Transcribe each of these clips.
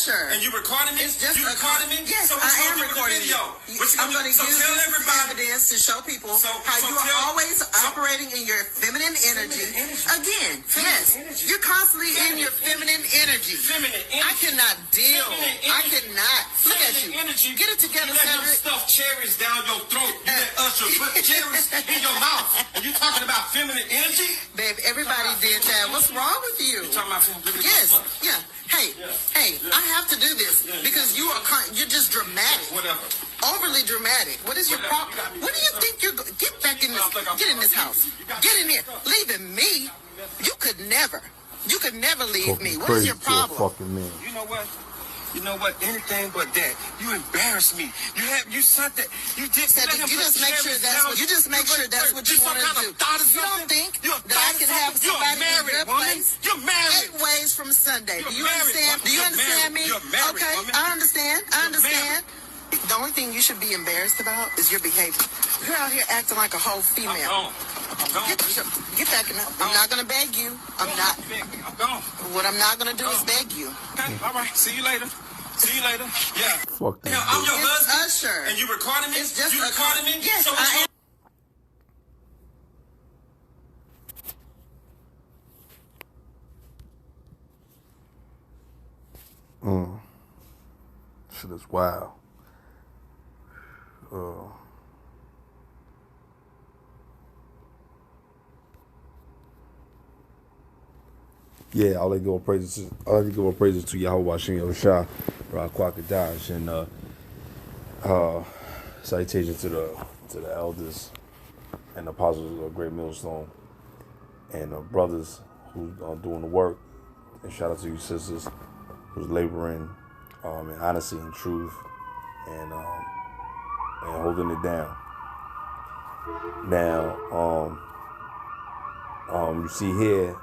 Usher. And you recording me? It's just you recording me? Yes, so I am recording you. I'm going to use this evidence to show people how you are always operating in your feminine energy. Again, you're constantly in your feminine energy. I cannot deal. I cannot. Look at you. Get it together, Cedric. Stuff cherries down your throat. You let Usher put cherries in your mouth. And you talking about feminine energy? Babe, everybody did that. What's wrong with you? You talking about feminine energy? Yes. Yeah. Hey, I have to do this because you're just dramatic. Whatever. Overly dramatic. What is your problem? What do you think get back in this? Get in this house. Get in here. Leaving me? You could never leave me. What is your problem? You know what? You know what? Anything but that. You embarrass me. You said that. You just make sure that's what you want to do. You don't think that I can have somebody in a good place? You're married. 8 ways from Sunday. Do you understand? Do you understand me? Okay, I understand. The only thing you should be embarrassed about is your behavior. You're out here acting like a whole female. I'm gone. Get back in there. I'm not going to beg you. I'm not. I'm gone. What I'm not going to do is beg you. Okay, all right. See you later. Yeah. Fuck that. I'm your husband. Usher. And you recording me? It's just you recording me? Yes, so I am. Shit is wild. Yeah, all they give praises to Yahweh Hashem Yahushua, Rakwakadash, and citation to the elders and apostles of Great Millstone and brothers who are doing the work. And shout out to you sisters who's laboring in honesty and truth and holding it down. Now, you see here,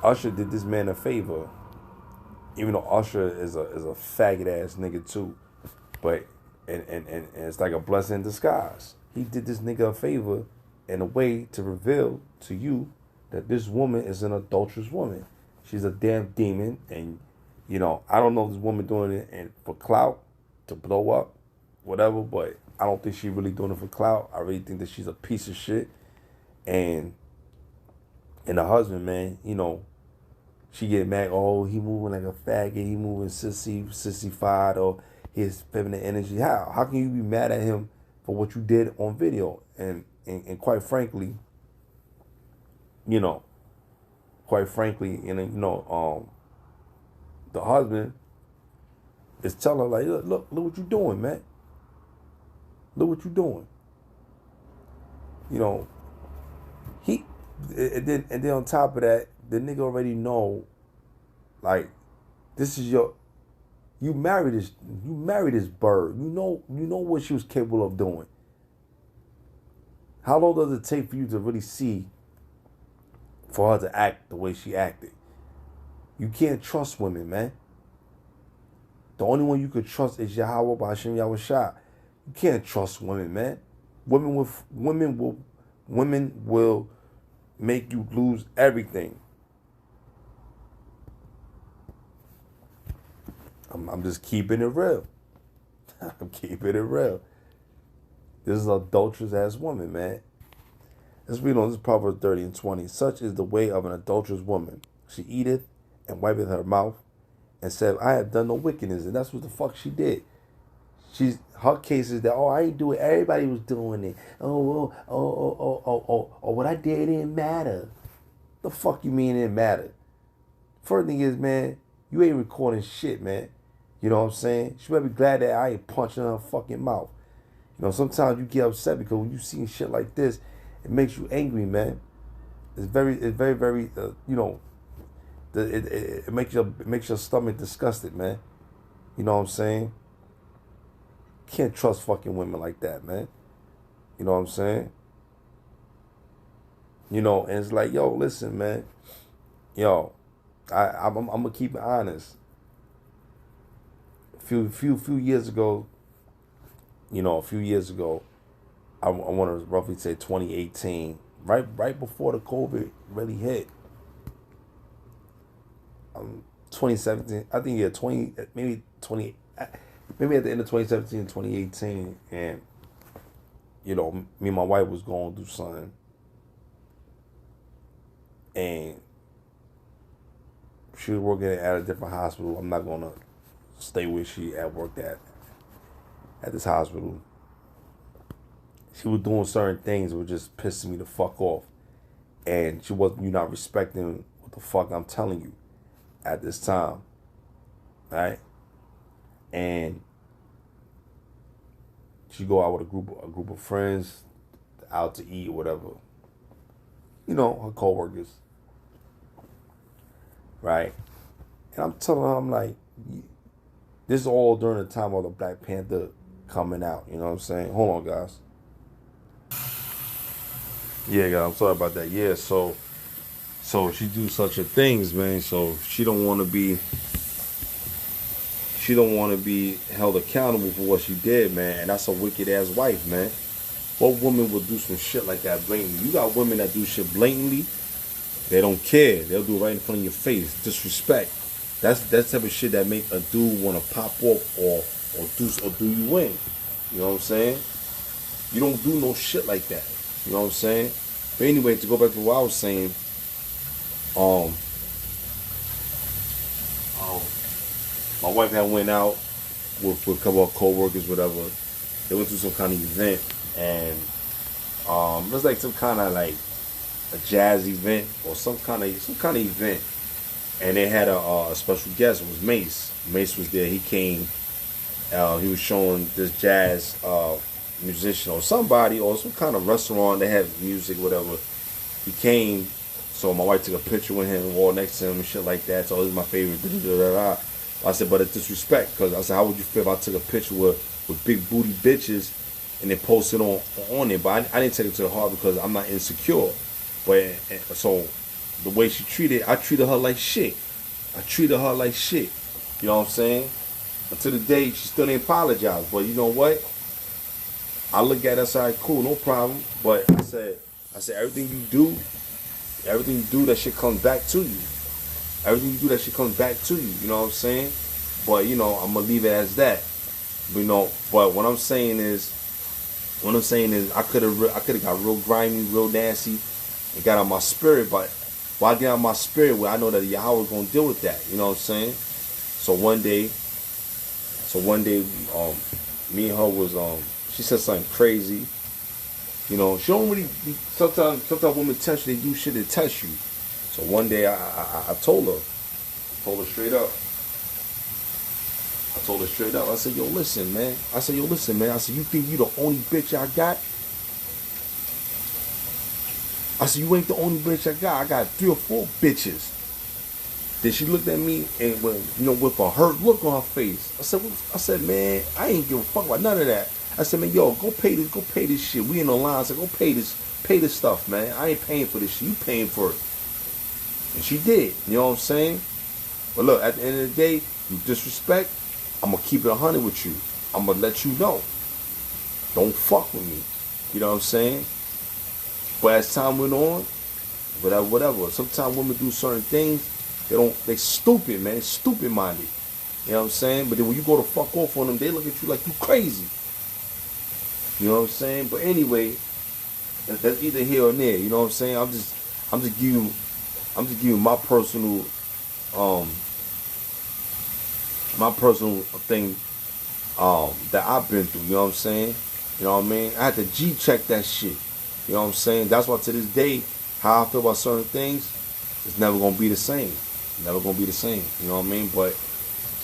Usher did this man a favor, even though Usher is a faggot ass nigga too, but and it's like a blessing in disguise. He did this nigga a favor in a way to reveal to you that this woman is an adulterous woman. She's a damn demon, and I don't know if this woman doing it and for clout to blow up, whatever, but I don't think she really doing it for clout. I really think that she's a piece of shit, and the husband, man, she get mad. Oh, he moving like a faggot. He moving sissified, or his feminine energy. How can you be mad at him for what you did on video? And quite frankly, the husband is telling her like, look what you doing, man. Look what you doing. And then on top of that, the nigga already know, like, this is you married this bird. You know what she was capable of doing. How long does it take for you to really see for her to act the way she acted? You can't trust women, man. The only one you could trust is Yahweh B'Hashem Yahushua. You can't trust women, man. Women will make you lose everything. I'm just keeping it real. I'm keeping it real. This is an adulterous ass woman, man. Let's read on this Proverbs 30:20. Such is the way of an adulterous woman. She eateth and wipeth her mouth and said, I have done no wickedness. And that's what the fuck she did. Her case is that, I ain't do it. Everybody was doing it. Oh, what I did didn't matter. The fuck you mean it didn't matter? First thing is, man, you ain't recording shit, man. You know what I'm saying? She better be glad that I ain't punching her fucking mouth. Sometimes you get upset because when you see shit like this, it makes you angry, man. It's very, very, it makes your stomach disgusted, man. You know what I'm saying? Can't trust fucking women like that, man. You know what I'm saying? And it's like, yo, listen, man. Yo, I'm gonna keep it honest. A few years ago, I want to roughly say 2018, right before the COVID really hit. 2017. I think, yeah, 20, maybe 20, maybe at the end of 2017, 2018. And, you know, me and my wife was going through something. And she was working at a different hospital. I'm not going to stay where she worked at this hospital. She was doing certain things that were just pissing me the fuck off. And you're not respecting what the fuck I'm telling you at this time. Right? And she go out with a group of friends out to eat or whatever. You know, her coworkers. Right? And I'm telling her, I'm like, this is all during the time of the Black Panther coming out. You know what I'm saying? Hold on, guys. Yeah, guys, I'm sorry about that. Yeah, so she do such a things, man. So she don't want to be held accountable for what she did, man. And that's a wicked ass wife, man. What woman would do some shit like that blatantly? You got women that do shit blatantly. They don't care. They'll do it right in front of your face. Disrespect. That's type of shit that make a dude want to pop off or do you in. You know what I'm saying? You don't do no shit like that. You know what I'm saying? But anyway, to go back to what I was saying, my wife had went out with a couple of co-workers, whatever. They went to some kind of event, and it was like some kind of like a jazz event or some kind of event, and they had a special guest. It was Mace. Mace was there. He came. He was showing this jazz musician or somebody or some kind of restaurant that had music, whatever. He came, so my wife took a picture with him, wall next to him and shit like that. So this is my favorite. I said, but it's disrespect, because I said, how would you feel if I took a picture with big booty bitches and then posted on it? But I didn't take it to the heart because I'm not insecure. But so the way she treated, I treated her like shit. You know what I'm saying? Until the day she still didn't apologize. But you know what? I look at it, I said, all right, cool, no problem. But I said, everything you do, that shit comes back to you. Everything you do, that shit comes back to you. You know what I'm saying? But you know, I'm gonna leave it as that. You know, but what I'm saying is, I could have got real grimy, real nasty, and got on my spirit. But while I get on my spirit, where I know that Yahweh gonna deal with that. You know what I'm saying? So one day, me and her was she said something crazy. You know, she don't really. Sometimes women test you. They do shit to test you. So one day I told her straight up. I said, yo, listen, man. I said, you think you the only bitch I got? I said, you ain't the only bitch I got. I got 3 or 4 bitches. Then she looked at me and with a hurt look on her face. I said, man, I ain't give a fuck about none of that. I said, man, yo, go pay this shit. We in the line. I said, go pay this stuff, man. I ain't paying for this shit. You paying for it. And she did. You know what I'm saying? But look, at the end of the day, you disrespect, I'm going to keep it 100 with you. I'm going to let you know. Don't fuck with me. You know what I'm saying? But as time went on, whatever. Sometimes women do certain things, they stupid, man. Stupid minded. You know what I'm saying? But then when you go to fuck off on them, they look at you like you crazy. You know what I'm saying? But anyway, that's either here or there. You know what I'm saying? I'm just giving my personal thing that I've been through. You know what I'm saying? You know what I mean? I had to G-check that shit. You know what I'm saying? That's why to this day, how I feel about certain things, it's never gonna be the same. Never gonna be the same. You know what I mean? But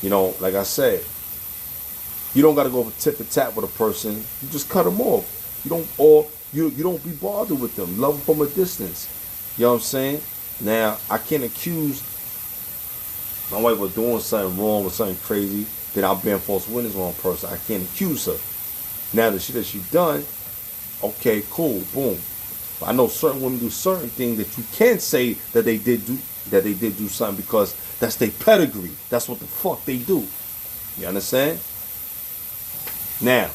you know, like I said, you don't gotta go for tit for tat with a person. You just cut them off. You don't be bothered with them. Love them from a distance. You know what I'm saying? Now I can't accuse my wife of doing something wrong or something crazy. Then I'll bear false witness on a person. I can't accuse her. Now the shit that she done, okay, cool, boom. But I know certain women do certain things that you can't say that they did do something because that's their pedigree. That's what the fuck they do. You understand? Now,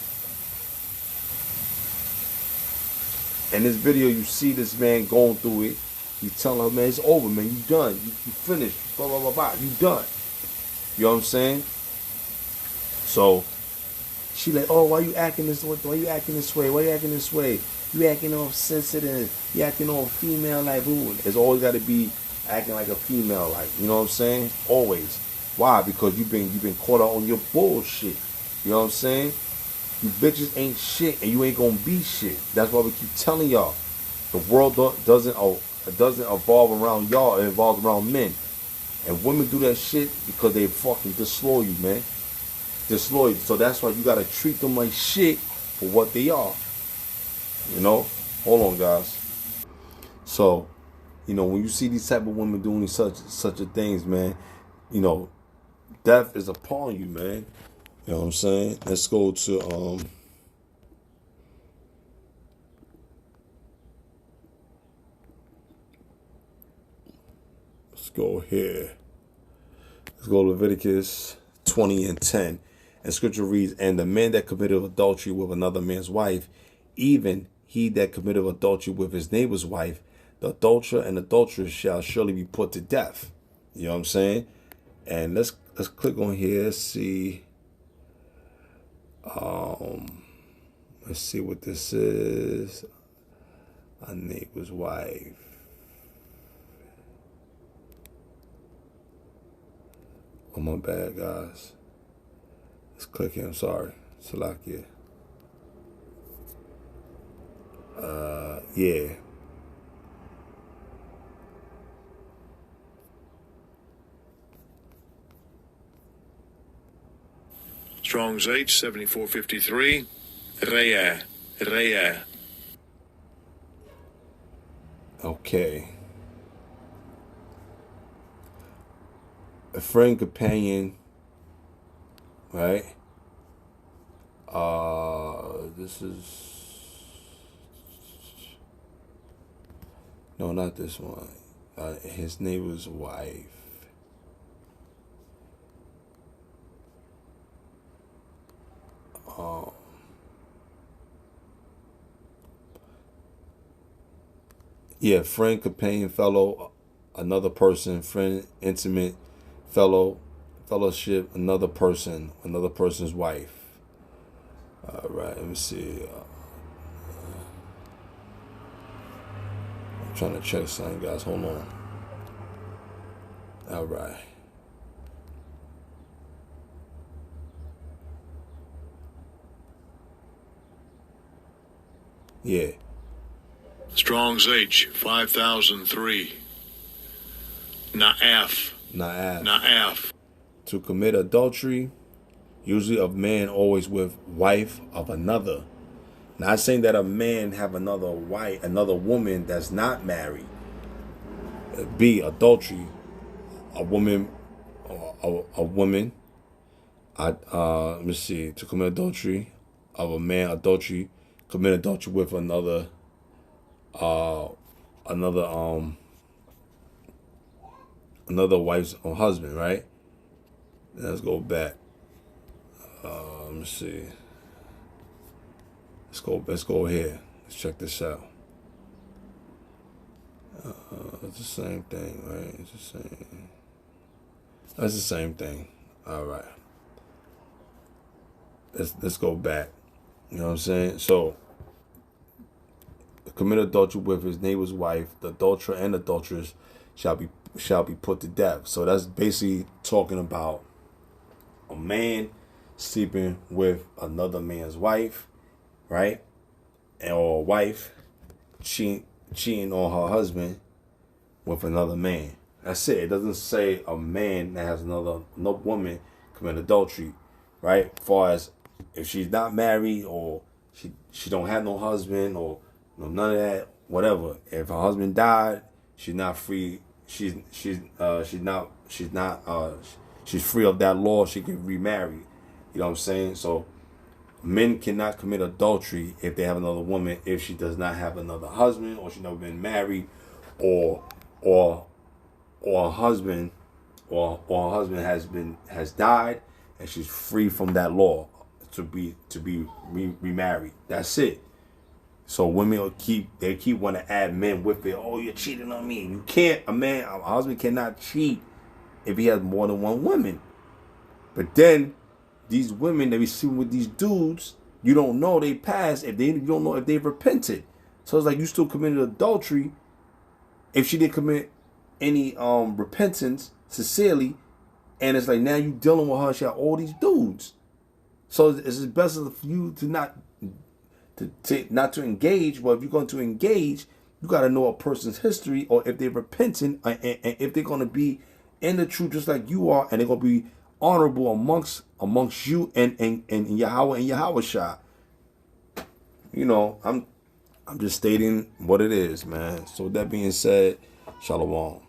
in this video, you see this man going through it. You tell her, man, it's over, man. You done. You finished. Blah, blah, blah, blah. You done. You know what I'm saying? So she like, oh, why you acting this way? Why you acting this way? Why you acting this way? You acting all sensitive. You acting all female like, ooh. It's always got to be acting like a female, like, you know what I'm saying? Always. Why? Because you've been caught out on your bullshit. You know what I'm saying? You bitches ain't shit, and you ain't gonna be shit. That's why we keep telling y'all. The world doesn't evolve around y'all. It evolves around men. And women do that shit because they fucking disloyal you, man. Disloyal. So that's why you gotta treat them like shit for what they are. You know? Hold on, guys. So, you know, when you see these type of women doing such a things, man, you know, death is upon you, man. You know what I'm saying? Let's go to let's go here. Let's go to Leviticus 20 and 10. And scripture reads, and the man that committed adultery with another man's wife, even he that committed adultery with his neighbor's wife, the adulterer and adulteress shall surely be put to death. You know what I'm saying? And let's click on here. Let's see. Let's see what this is. A neighbor's wife. Oh, my bad, guys. Let's click here. I'm sorry. Salakia. Yeah. Strong's H 7453. Raya. Okay. A friend, companion, right? This is no, not this one. His neighbor's wife. Yeah, friend, companion, fellow, another person, friend, intimate, fellowship, another person's wife. All right, let me see. I'm trying to check something, guys. Hold on. All right. Yeah. Strong's H 5003. Na'af. To commit adultery, usually of man, always with wife of another. Not saying that a man have another wife, another woman that's not married. B, adultery. A woman. Let me see. To commit adultery of a man, adultery, commit adultery with another wife's or husband, right? Let's go back. Let me see. Let's go here. Let's check this out. It's the same thing, right? It's the same. That's the same thing. All right. Let's go back. You know what I'm saying? So, commit adultery with his neighbor's wife, the adulterer and adulteress shall be put to death. So that's basically talking about a man sleeping with another man's wife, right? Or a wife cheating on her husband with another man. That's it. It doesn't say a man that has no woman commit adultery, right? As far as if she's not married or she don't have no husband or none of that, whatever. If her husband died, she's not free. She's free of that law. She can remarry. You know what I'm saying? So men cannot commit adultery if they have another woman if she does not have another husband or she's never been married or a husband has died and she's free from that law to be remarried. That's it. So women keep want to add men with it. Oh, you're cheating on me. You can't. A husband cannot cheat if he has more than one woman. But then these women that we see with these dudes, you don't know they passed if you don't know if they've repented. So it's like you still committed adultery if she didn't commit any repentance sincerely, and it's like now you dealing with her. She had all these dudes. So it's best for you to not to engage. But if you're going to engage, you got to know a person's history, or if they're repenting, and if they're going to be in the truth just like you are, and they're going to be honorable amongst you and Yahweh and Yahweh Shah. You know, I'm just stating what it is, man. So with that being said, Shalom.